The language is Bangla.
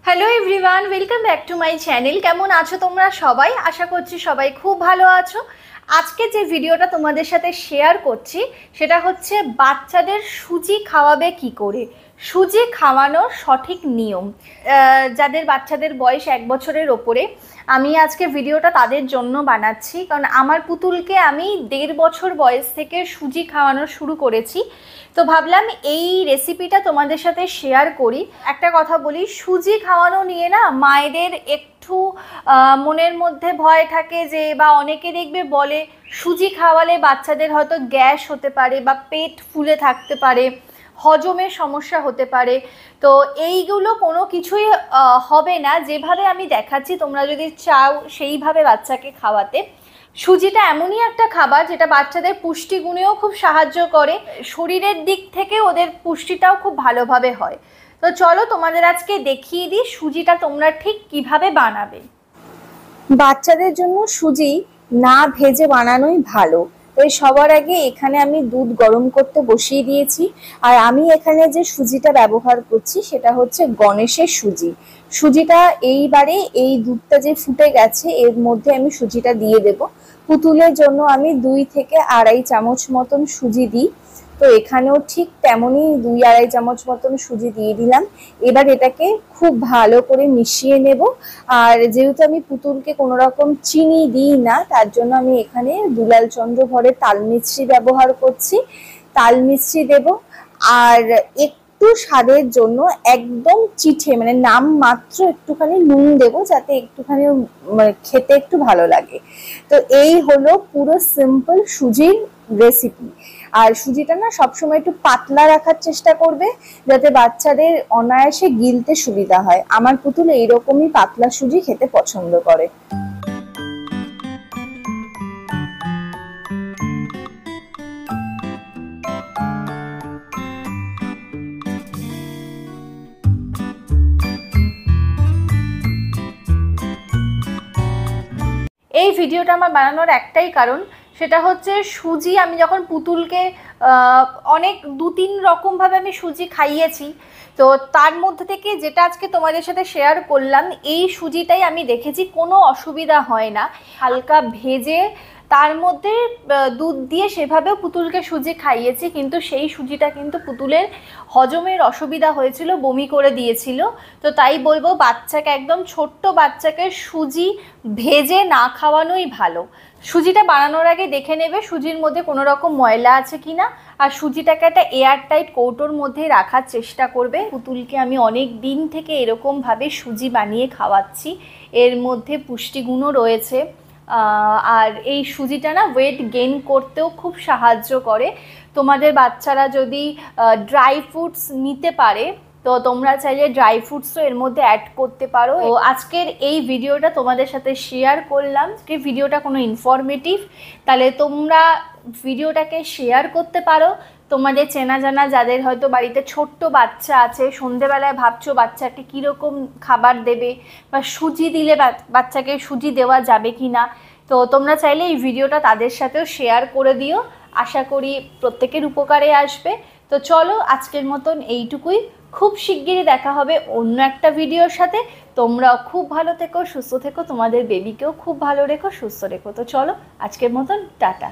Hello everyone, welcome back to my channel. কেমন আছো তোমরা সবাই? আশা করছি সবাই খুব ভালো আছো। আজকে যে ভিডিওটা তোমাদের সাথে শেয়ার করছি সেটা হচ্ছে বাচ্চাদের সুজি খাওয়াবে কি করে, সুজি খাওয়ানোর সঠিক নিয়ম। যাদের বাচ্চাদের বয়স 1 বছরের ওপরে, আমি আজকে ভিডিওটা তাদের জন্য বানাচ্ছি, কারণ আমার পুতুলকে আমি 1.5 বছর বয়স থেকে সুজি খাওয়ানো শুরু করেছি। তো ভাবলাম এই রেসিপিটা তোমাদের সাথে শেয়ার করি। একটা কথা বলি, সুজি খাওয়ানো নিয়ে না মায়েদের একটু মনের মধ্যে ভয় থাকে, যে বা অনেকে দেখবে বলে সুজি খাওয়ালে বাচ্চাদের হয়তো গ্যাস হতে পারে বা পেট ফুলে থাকতে পারে, হজমের সমস্যা হতে পারে। তো এইগুলো কোনো কিছুই হবে না। যেভাবে আমি দেখাচ্ছি তোমরা যদি চাও সেইভাবে বাচ্চাকে খাওয়াতে, সুজিটা এমনই একটা খাবার যেটা বাচ্চাদের পুষ্টিগুণেও খুব সাহায্য করে, শরীরের দিক থেকে ওদের পুষ্টিটাও খুব ভালোভাবে হয়। তো চলো তোমাদের আজকে দেখিয়ে দিই সুজিটা তোমরা ঠিক কিভাবে বানাবে। বাচ্চাদের জন্য সুজি না ভেজে বানানোই ভালো। তাই সবার আগে এখানে আমি দুধ গরম করতে বসিয়ে দিয়েছি। আর আমি এখানে যে সুজিটা ব্যবহার করছি সেটা হচ্ছে গণেশের সুজি। সুজিটা এইবারে এই দুধটা যে ফুটে গেছে এর মধ্যে আমি সুজিটা দিয়ে দেব। পুতুলের জন্য আমি 2 থেকে 2.5 চামচ মতন সুজি দিই। তো এখানেও ঠিক তেমনই 2-2.5 চামচ মতন সুজি দিয়ে দিলাম। এবার এটাকে খুব ভালো করে মিশিয়ে নেব। আর যেহেতু আমি পুতুলকে কোনো রকম চিনি দিই না, তার জন্য আমি এখানে দুলাল চন্দ্র ভরের তাল মিছরি ব্যবহার করছি। তাল মিছরি দেব, আর একটু স্বাদের জন্য একদম চিঠে মানে নাম মাত্র একটুখানি নুন দেব, যাতে একটুখানি খেতে একটু ভালো লাগে। তো এই হলো পুরো সিম্পল সুজির রেসিপি। আর সুজিটা না সবসময় একটু পাতলা রাখার চেষ্টা করবে, যাতে বাচ্চাদের অনায়াসে গিলতে সুবিধা হয়। আমার পুতুল এইরকমই পাতলা সুজি খেতে পছন্দ করে। এই ভিডিওটা আমার বানানোর একটাই কারণ, সেটা হচ্ছে সুজি আমি যখন পুতুলকে অনেক 2-3 রকমভাবে আমি সুজি খাইয়েছি, তো তার মধ্যে থেকে যেটা আজকে তোমাদের সাথে শেয়ার করলাম এই সুজিটাই আমি দেখেছি কোনো অসুবিধা হয় না। হালকা ভেজে তার মধ্যে দুধ দিয়ে সেভাবেও পুতুলকে সুজি খাইয়েছি, কিন্তু সেই সুজিটা কিন্তু পুতুলের হজমের অসুবিধা হয়েছিল, বমি করে দিয়েছিল। তো তাই বলবো বাচ্চাকে, একদম ছোট্ট বাচ্চাকে সুজি ভেজে না খাওয়ানোই ভালো। সুজিটা বানানোর আগে দেখে নেবে সুজির মধ্যে কোনো রকম ময়লা আছে কিনা, আর সুজিটাকে একটা এয়ারটাইট কৌটোর মধ্যে রাখার চেষ্টা করবে। পুতুলকে আমি অনেক দিন থেকে এরকমভাবে সুজি বানিয়ে খাওয়াচ্ছি, এর মধ্যে পুষ্টিগুণও রয়েছে। আর এই সুজিটা না ওয়েট গেইন করতেও খুব সাহায্য করে। তোমাদের বাচ্চারা যদি ড্রাই ফ্রুটস নিতে পারে, তো তোমরা চাইলে ড্রাই ফ্রুটসও এর মধ্যে অ্যাড করতে পারো। তো আজকের এই ভিডিওটা তোমাদের সাথে শেয়ার করলাম। যে ভিডিওটা কোনো ইনফরমেটিভ, তাহলে তোমরা ভিডিওটাকে শেয়ার করতে পারো তোমাদের চেনা জানা যাদের হয়তো বাড়িতে ছোট্ট বাচ্চা আছে, সন্ধেবেলায় ভাবছো বাচ্চাকে কীরকম খাবার দেবে বা সুজি দিলে বাচ্চাকে সুজি দেওয়া যাবে কি না, তো তোমরা চাইলে এই ভিডিওটা তাদের সাথেও শেয়ার করে দিও। আশা করি প্রত্যেকের উপকারে আসবে। তো চলো আজকের মতন এইটুকুই। খুব শিগগিরই দেখা হবে অন্য একটা ভিডিওর সাথে। তোমরাও খুব ভালো থেকো, সুস্থ থেকো, তোমাদের বেবিকেও খুব ভালো রেখো, সুস্থ রেখো। তো চলো আজকের মতন টাটা।